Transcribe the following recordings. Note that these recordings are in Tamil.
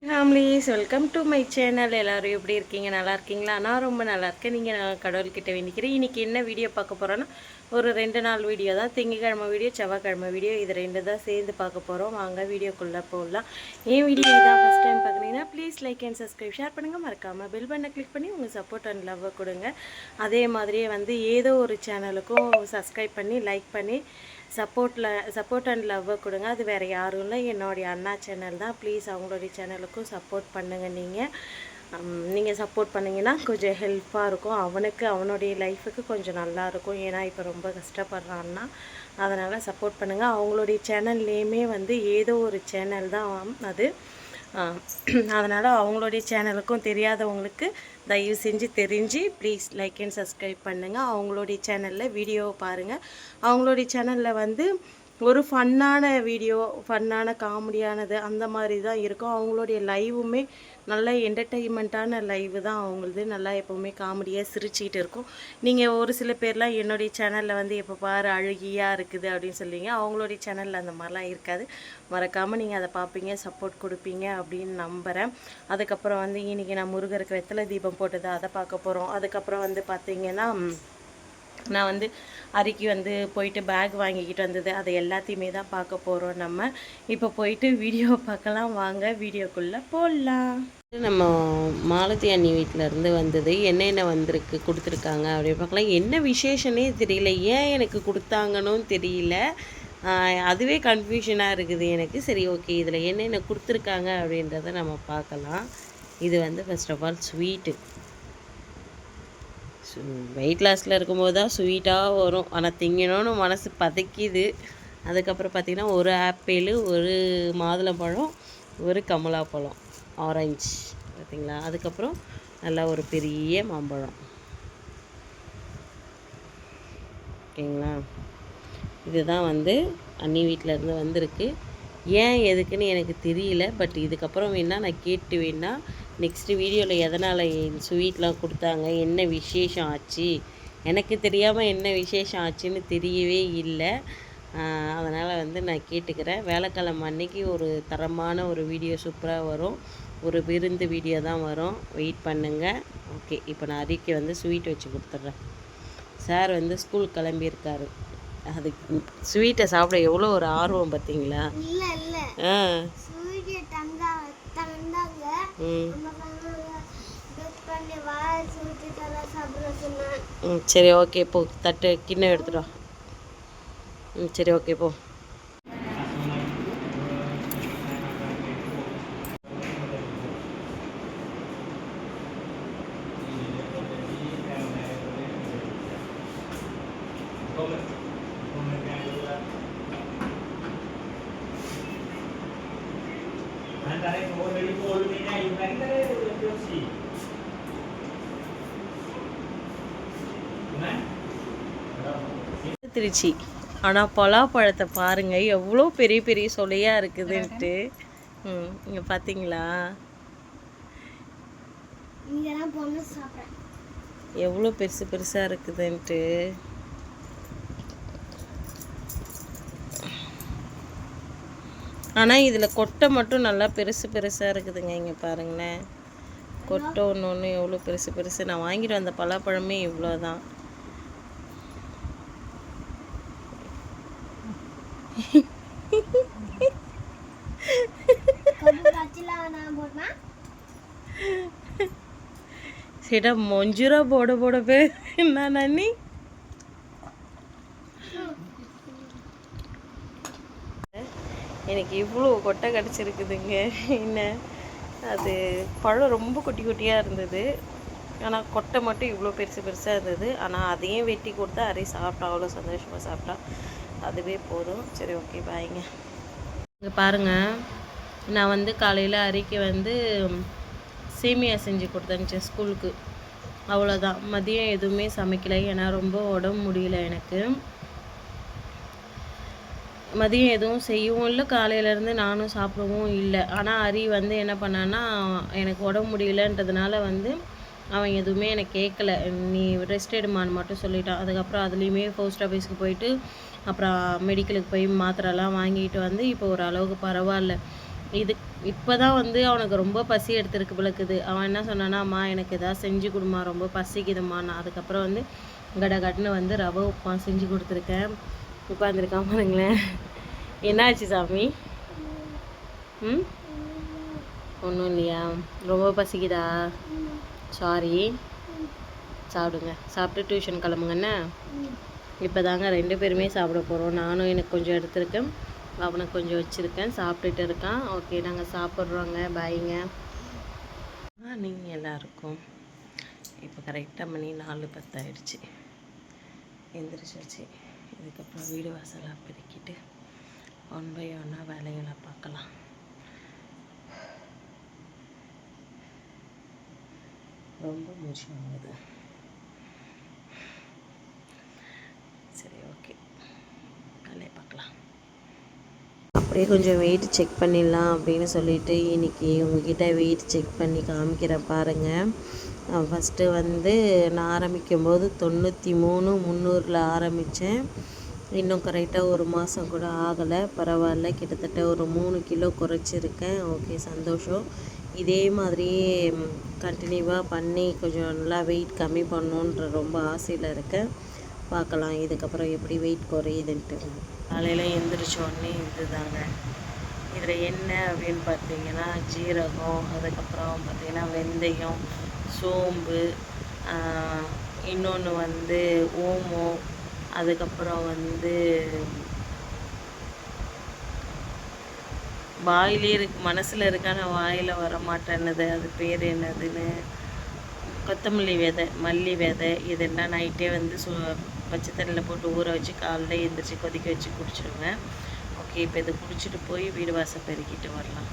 Families welcome to my channel. எல்லோரும் எப்படி இருக்கீங்க? நல்லா இருக்கீங்களா? நான் ரொம்ப நல்லா இருக்கேன். நீங்கள் நான் கடவுள்கிட்ட வேண்டிக்கிறேன். இன்றைக்கி என்ன வீடியோ பார்க்க போகிறோன்னா, ஒரு 2 நாள் வீடியோ தான். திங்கக்கிழமை வீடியோ, செவ்வாய்க்கிழமை வீடியோ, இது 2 தான் சேர்ந்து பார்க்க போகிறோம். வாங்க வீடியோக்குள்ளே போகலாம். என் வீடியோ இதான் ஃபஸ்ட் டைம் பார்க்குறீங்கன்னா please like and subscribe, share பண்ணுங்கள். மறக்காமல் பெல் பட்டனை கிளிக் பண்ணி உங்கள் சப்போர்ட் அண்ட் லவ்வை கொடுங்க. அதே மாதிரியே ஏதோ ஒரு சேனலுக்கும் சப்ஸ்கிரைப் பண்ணி லைக் பண்ணி சப்போர்ட் அண்ட் லவ்வை கொடுங்க. அது வேறு யாரும் இல்லை, என்னுடைய அண்ணா சேனல் தான். ப்ளீஸ் அவங்களுடைய சேனலுக்கும் சப்போர்ட் பண்ணுங்கள். நீங்கள் சப்போர்ட் பண்ணிங்கன்னா கொஞ்சம் ஹெல்ப்பாக இருக்கும். அவனுடைய லைஃபுக்கு கொஞ்சம் நல்லாயிருக்கும். ஏன்னா இப்போ ரொம்ப கஷ்டப்படுறான்னா, அதனால் சப்போர்ட் பண்ணுங்கள். அவங்களுடைய சேனல்லேயுமே ஏதோ ஒரு சேனல் தான் அது. அதனால் அவங்களுடைய சேனலுக்கும் தெரியாதவங்களுக்கு தயவு செஞ்சு தெரிஞ்சு ப்ளீஸ் லைக் அண்ட் சப்ஸ்கிரைப் பண்ணுங்கள். அவங்களுடைய சேனலில் வீடியோ பாருங்கள். அவங்களுடைய சேனலில் ஒரு ஃபன்னான வீடியோ, ஃபன்னான காமெடியானது அந்த மாதிரி தான் இருக்கும். அவங்களுடைய லைவுமே நல்லா என்டர்டெயின்மெண்ட்டான லைவு தான் அவங்களது. நல்லா எப்போவுமே காமெடியாக சிரிச்சிக்கிட்டு இருக்கும். நீங்கள் ஒரு சில பேர்லாம் என்னுடைய சேனலில் எப்போ பாரு அழுகியாக இருக்குது அப்படின்னு சொல்லுவீங்க. அவங்களுடைய சேனலில் அந்த மாதிரிலாம் இருக்காது. மறக்காமல் நீங்கள் அதை பார்ப்பீங்க, சப்போர்ட் கொடுப்பீங்க அப்படின்னு நம்புகிறேன். அதுக்கப்புறம் இன்றைக்கி நான் முருகருக்கு வெத்தலை தீபம் போட்டது அதை பார்க்க போகிறோம். அதுக்கப்புறம் பார்த்தீங்கன்னா நான் அரிக்கு போயிட்டு பேக் வாங்கிக்கிட்டு வந்தது, அதை எல்லாத்தையுமே தான் பார்க்க போகிறோம். நம்ம இப்போ போயிட்டு வீடியோ பார்க்கலாம். வாங்க வீடியோக்குள்ளே போடலாம். நம்ம மாலதி அண்ணி வீட்டிலேருந்து வந்தது என்னென்ன கொடுத்துருக்காங்க அப்படின்னு பார்க்கலாம். என்ன விசேஷனே தெரியல, ஏன் எனக்கு கொடுத்தாங்கன்னு தெரியல. அதுவே கன்ஃபியூஷனாக இருக்குது எனக்கு. சரி, ஓகே, இதில் என்னென்ன கொடுத்துருக்காங்க அப்படின்றத நம்ம பார்க்கலாம். இது first of all sweet. Weight லாஸில் இருக்கும்போது தான் ஸ்வீட்டாக வரும், ஆனால் திங்கணும்னு மனசு பதைக்கிது. அதுக்கப்புறம் பார்த்திங்கன்னா ஒரு ஆப்பிள், ஒரு மாதுளம்பழம், ஒரு கமலாப்பழம், ஆரஞ்சு பார்த்திங்களா. அதுக்கப்புறம் நல்லா ஒரு பெரிய மாம்பழம். ஓகேங்களா. இதுதான் அண்ணி வீட்டிலேருந்து வந்திருக்கு. ஏன் எதுக்குன்னு எனக்கு தெரியல. பட் இதுக்கப்புறம் வேணால் நான் கேட்டு நெக்ஸ்ட்டு வீடியோவில் எதனால் ஸ்வீட்லாம் கொடுத்தாங்க, என்ன விசேஷம் ஆச்சு, எனக்கு தெரியாமல் என்ன விசேஷம் ஆச்சுன்னு தெரியவே இல்லை. அதனால் நான் கேட்டுக்கிறேன். வேலைக்கிழமை அன்னைக்கு ஒரு தரமான ஒரு வீடியோ சூப்பராக வரும். ஒரு விருந்து வீடியோ தான் வரும். வெயிட் பண்ணுங்கள். ஓகே, இப்போ நான் அரிக்கு ஸ்வீட் வச்சு கொடுத்துட்றேன். சார் ஸ்கூல் கிளம்பியிருக்காரு. அது ஸ்வீட்டை சாப்பிட எவ்வளோ ஒரு ஆர்வம் பார்த்தீங்களா? சரி, ஓகே, போ. தட்டு கிண்ணம் எடுத்துட்டோம். சரி, ஓகே, போ. திருச்சி. ஆனால் பலாப்பழத்தை பாருங்கள், எவ்வளோ பெரிய பெரிய சொலையாக இருக்குதுன்ட்டு. இங்கே பார்த்தீங்களா எவ்வளோ பெருசு பெருசாக இருக்குதுன்ட்டு. ஆனால் இதில் கொட்டை மட்டும் நல்லா பெருசு பெருசாக இருக்குதுங்க. இங்கே பாருங்களேன், கொட்டை ஒன்று ஒன்று எவ்வளோ பெருசு பெருசு. நான் வாங்கிட்டு வந்த பலாப்பழமே இவ்வளோ தான். সেটা মঞ্জুরা বড় বড় না নানি। எனக்கு இவ்வளோ கொட்டை கிடச்சிருக்குதுங்க. என்ன அது பழம் ரொம்ப குட்டி குட்டியாக இருந்தது, ஆனால் கொட்டை மட்டும் இவ்வளோ பெருசு பெருசாக இருந்தது. ஆனால் அதையும் வெட்டி கொடுத்தா அரை சாப்பிட்டா, அவ்வளோ சந்தோஷமாக சாப்பிட்டா. அதுவே போதும். சரி, ஓகே, பாய்ங்க. இங்கே பாருங்கள், நான் காலையில் அரிக்கு சேமியா செஞ்சு கொடுத்தேன் ஸ்கூலுக்கு. அவ்வளோதான். மதியம் எதுவுமே சமைக்கலை, ஏன்னா ரொம்ப உடம்பு முடியல எனக்கு. மதியம் எதுவும் செய்யவும் இல்லை, காலையிலேருந்து நானும் சாப்பிடவும் இல்லை. ஆனால் அரி என்ன பண்ணான்னா, எனக்கு உடம்பு முடியலன்றதுனால அவன் எதுவுமே எனக்கு கேட்கல. நீ ரெஸ்ட் எடுமான்னு மட்டும் சொல்லிட்டான். அதுக்கப்புறம் அதுலேயுமே போஸ்ட் ஆஃபீஸ்க்கு போயிட்டு அப்புறம் மெடிக்கலுக்கு போய் மாத்திரைலாம் வாங்கிட்டு இப்போ ஓரளவுக்கு பரவாயில்ல. இது இப்போ தான் வந்து அவனுக்கு ரொம்ப பசி எடுத்துருக்கு பிளக்குது. அவன் என்ன சொன்னான்னா, அம்மா எனக்கு எதாவது செஞ்சு கொடுமா, ரொம்ப பசிக்குதும்மா. நான் அதுக்கப்புறம் வந்து கடகடன்னு வந்து ரவை உப்புமா செஞ்சு கொடுத்துருக்கேன். உட்காந்துருக்கான் பாருங்களேன். என்னாச்சு சாமி? ம், ஒன்றும் இல்லையா? ரொம்ப பசிக்குதா? சாரி, சாப்பிடுங்க. சாப்பிட்டு டியூஷன் கிளம்புங்கண்ணே. இப்போ தாங்க 2 பேருமே சாப்பிட போகிறோம். நானும் எனக்கு கொஞ்சம் எடுத்துருக்கேன், அவனுக்கு கொஞ்சம் வச்சுருக்கேன். சாப்பிட்டுட்டு இருக்கான். ஓகே, நாங்கள் சாப்பிட்றோங்க. பாய்ங்க. நீங்கள் எல்லாருக்கும் இப்போ கரெக்டாக மணி 4:10 ஆகிடுச்சு. எந்திரிச்சாச்சு. இதுக்கப்புறம் வீடு வாசலாக பெருக்கிட்டு 1 by 1 வேலைகளை பார்க்கலாம். ரொம்ப மூச்சு வாங்குது. சரி, ஓகே, வேலையை பார்க்கலாம். அப்படியே கொஞ்சம் வெயிட் செக் பண்ணிடலாம் அப்படின்னு சொல்லிட்டு இன்றைக்கி உங்ககிட்ட வெயிட் செக் பண்ணி காமிக்கிறேன் பாருங்கள். ஃபஸ்ட்டு வந்து நான் ஆரம்பிக்கும்போது 93,300 ஆரம்பித்தேன். இன்னும் கரெக்டாக 1 மாதம் கூட ஆகலை. பரவாயில்ல, கிட்டத்தட்ட ஒரு 3 கிலோ குறைச்சிருக்கேன். ஓகே, சந்தோஷம். இதே மாதிரியே கண்டினியூவாக பண்ணி கொஞ்சம் நல்லா வெயிட் கம்மி பண்ணணுன்ற ரொம்ப ஆசையில் இருக்கேன். பார்க்கலாம் இதுக்கப்புறம் எப்படி வெயிட் குறையுதுன்ட்டு. காலையில் எழுந்திரிச்சோடனே இது தாங்க. இதில் என்ன அப்படின்னு பார்த்தீங்கன்னா ஜீரகம், அதுக்கப்புறம் பார்த்திங்கன்னா வெந்தயம், சோம்பு, இன்னொன்று வந்து ஓமம், அதுக்கப்புறம் வந்து வாயிலே மனசில் இருக்கான வாயில் வர மாட்டேன்னுது, அது பேர் என்னதுன்னு, கொத்தமல்லி விதை, மல்லி விதை, இதெல்லாம் நைட்டே வந்து பச்சை தண்ணியில் போட்டு ஊற வச்சு காலையில் எழுந்திரிச்சி கொதிக்க வச்சு குடிச்சிடுவேன். ஓகே, இப்போ இதை குடிச்சிட்டு போய் வீடு வாசல் பெருக்கிட்டு வரலாம்.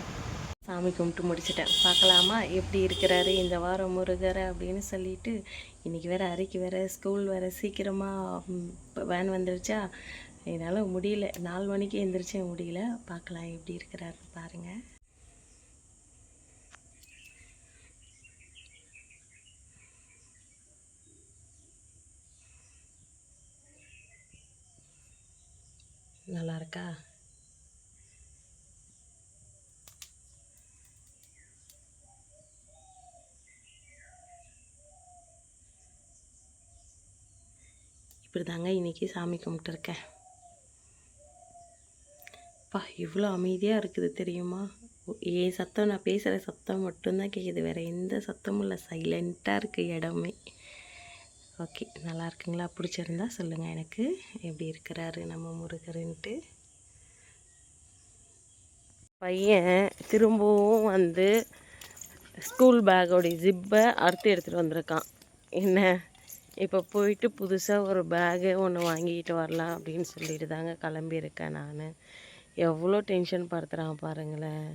சாமி கும்பிட்டு முடிச்சிட்டேன். பார்க்கலாமா எப்படி இருக்கிறாரு இந்த வாரம் முருகரை அப்படின்னு சொல்லிட்டு. இன்றைக்கி வேறு அறைக்கு வேறு ஸ்கூல் வேறு சீக்கிரமாக வேன் வந்துடுச்சா, என்னால் முடியல. 4 மணிக்கு எழுந்திரிச்சே முடியல. பார்க்கலாம் எப்படி இருக்கிறாரு பாருங்கள். நல்லா இருக்கா? இப்படி தாங்க இன்றைக்கி சாமி கும்பிட்டுருக்கேன். இவ்வளோ அமைதியாக இருக்குது தெரியுமா? என் சத்தம், நான் பேசுகிற சத்தம் மட்டும்தான் கேட்குது, வேறு எந்த சத்தமும் இல்லை. சைலண்ட்டாக இருக்குது இடமே. ஓகே, நல்லா இருக்குங்களா? பிடிச்சிருந்தா சொல்லுங்கள் எனக்கு எப்படி இருக்கிறாரு நம்ம முருகருன்ட்டு. பையன் திரும்பவும் வந்து ஸ்கூல் பேக்கோடைய ஜிப்பை அறுத்து எடுத்துகிட்டு வந்திருக்கான். என்ன, இப்போ போயிட்டு புதுசாக ஒரு பேகு ஒன்று வாங்கிட்டு வரலாம் அப்படின்னு சொல்லிட்டு தாங்க கிளம்பியிருக்கேன் நான். எவ்வளோ டென்ஷன் படுத்துகிறான் பாருங்களேன்.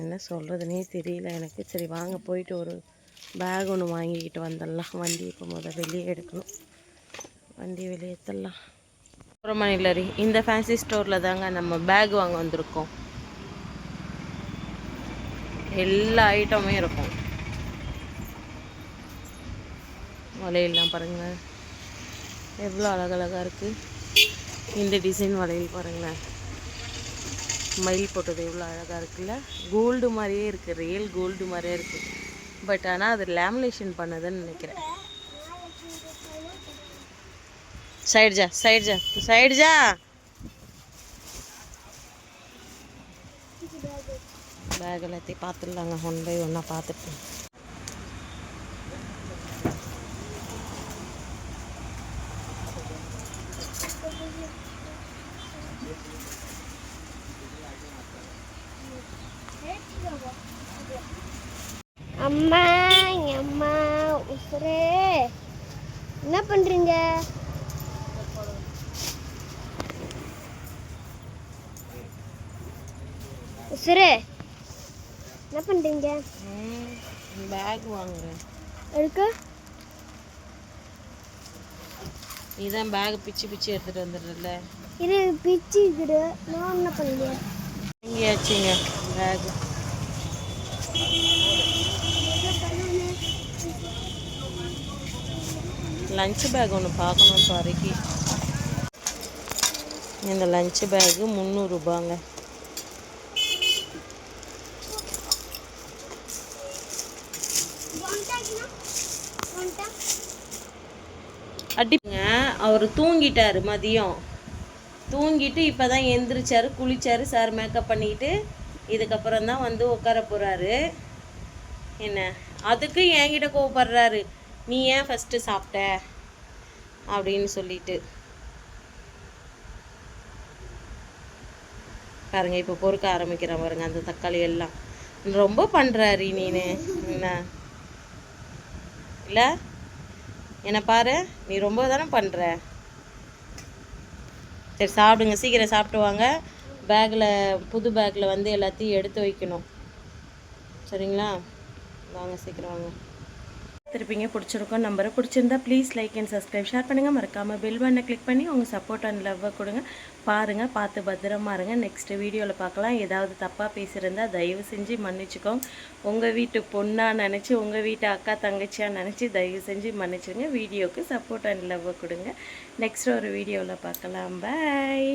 என்ன சொல்கிறதுனே தெரியல எனக்கு. சரி வாங்க போயிட்டு ஒரு பேக் ஒன்று வாங்கிக்கிட்டு வந்துடலாம். வண்டி இப்போ வெளியே எடுக்கணும். வண்டி வெளியே எடுத்துடலாம். புறமணிலரி இந்த ஃபேன்சி ஸ்டோரில் தாங்க நம்ம பேக் வாங்க வந்திருக்கோம். எல்லா ஐட்டமும் இருக்கும். வளையல்லாம் பாருங்கள் எவ்வளோ அழகழகாக இருக்குது. இந்த டிசைன் வளையல் பாருங்களேன், மயில் போட்டது எவ்வளோ அழகாக இருக்குல்ல. கோல்டு மாதிரியே இருக்குது, ரியல் கோல்டு மாதிரியே இருக்குது. பட் ஆனால் அது லேமினேஷன் பண்ணதுன்னு நினைக்கிறேன். சைடு ஜா, சைடு ஜா, சைடு ஜா. பேக் எல்லாத்தையும் பார்த்துடலாங்க, 1 by 1 பார்த்துட்டு. அம்மா, அம்மா உசுரே, என்ன பண்றீங்க? உசுரே என்ன பண்றீங்க? பேக் வாங்குறேன். எதுக்கு? இதான் பேக் பிச்சு பிச்சு எடுத்துட்டு வந்துடுறல. இது பிச்சுக்கிடு, நான் என்ன பண்ணுவேன்? எங்கேயாச்சுங்க பேக். லஞ்ச் பேக் ஒன்று பார்க்கணும் சாரிக்கு. இந்த லஞ்ச் பேக்கு 300 ரூபாங்க. அடிங்க. அவர் தூங்கிட்டாரு மதியம். தூங்கிட்டு இப்போ தான் எந்திரிச்சாரு, குளிச்சாரு, சார் மேக்கப் பண்ணிக்கிட்டு இதுக்கப்புறம் தான் வந்து உட்கார போகிறாரு. என்ன அதுக்கு என்கிட்ட கோவப்படுறாரு, நீ ஏன் ஃபஸ்ட்டு சாப்பிட்ட அப்படின்னு சொல்லிட்டு. பாருங்க இப்போ பொறுக்க ஆரம்பிக்கிறான் பாருங்க அந்த தக்காளி எல்லாம். ரொம்ப பண்ணுறாரு நீனு என்ன இல்லை என்ன பாரு, நீ ரொம்ப தானே பண்ணுற. சரி சாப்பிடுங்க, சீக்கிரம் சாப்பிட்டு வாங்க. பேக்கில் புது பேக்கில் வந்து எல்லாத்தையும் எடுத்து வைக்கணும். சரிங்களா? வாங்க சீக்கிரம் வாங்க. திருப்பிங்க பிடிச்சிருக்கோம் நம்பரை. பிடிச்சிருந்தா please like and subscribe, share பண்ணுங்கள். மறக்காமல் பெல் பட்டனை கிளிக் பண்ணி உங்கள் சப்போர்ட் அண்ட் லவ்வை கொடுங்க. பாருங்கள், பார்த்து பத்திரமா இருங்க. நெக்ஸ்ட் வீடியோவில் பார்க்கலாம். ஏதாவது தப்பாக பேசியிருந்தா தயவு செஞ்சு மன்னிச்சுக்கோங்க. உங்கள் வீட்டு பொண்ணாக நினச்சி, உங்கள் வீட்டு அக்கா தங்கச்சியாக நினச்சி தயவு செஞ்சு மன்னிச்சுங்க. வீடியோவுக்கு சப்போர்ட் அண்ட் லவ்வை கொடுங்க. நெக்ஸ்ட் ஒரு வீடியோவில் பார்க்கலாம். பாய்.